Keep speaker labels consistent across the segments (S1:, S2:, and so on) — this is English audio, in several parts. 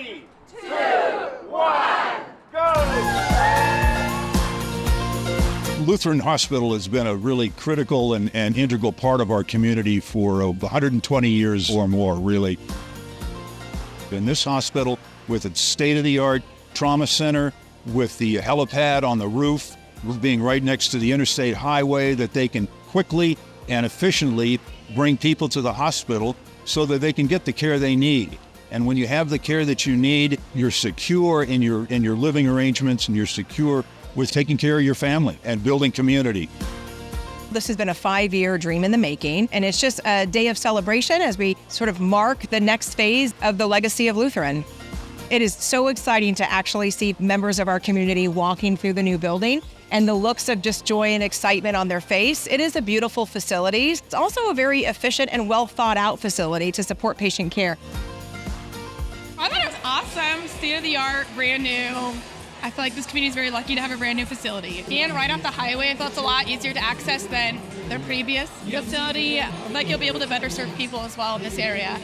S1: 3, 2, 1, go!
S2: Lutheran Hospital has been a really critical and integral part of our community for 120 years or more, really. In this hospital, with its state-of-the-art trauma center, with the helipad on the roof, being right next to the interstate highway, that they can quickly and efficiently bring people to the hospital so that they can get the care they need. And when you have the care that you need, you're secure in your living arrangements, and you're secure with taking care of your family and building community.
S3: This has been a 5-year dream in the making, and it's just a day of celebration as we sort of mark the next phase of the legacy of Lutheran. It is so exciting to actually see members of our community walking through the new building and the looks of just joy and excitement on their face. It is a beautiful facility. It's also a very efficient and well thought out facility to support patient care.
S4: I thought it was awesome, state-of-the-art, brand new. I feel like this community is very lucky to have a brand new facility. And right off the highway, I felt it's a lot easier to access than their previous facility. Like you'll be able to better serve people as well in this area.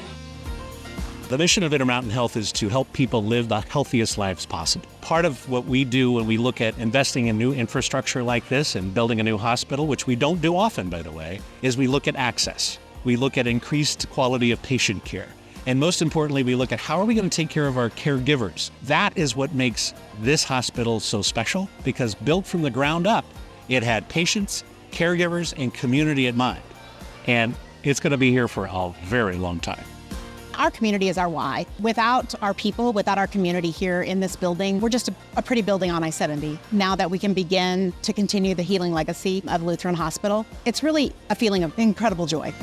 S5: The mission of Intermountain Health is to help people live the healthiest lives possible. Part of what we do when we look at investing in new infrastructure like this and building a new hospital, which we don't do often, by the way, is we look at access. We look at increased quality of patient care. And most importantly, we look at how are we going to take care of our caregivers. That is what makes this hospital so special, because built from the ground up, it had patients, caregivers, and community in mind. And it's going to be here for a very long time.
S6: Our community is our why. Without our people, without our community here in this building, we're just a pretty building on I-70. Now that we can begin to continue the healing legacy of Lutheran Hospital, it's really a feeling of incredible joy.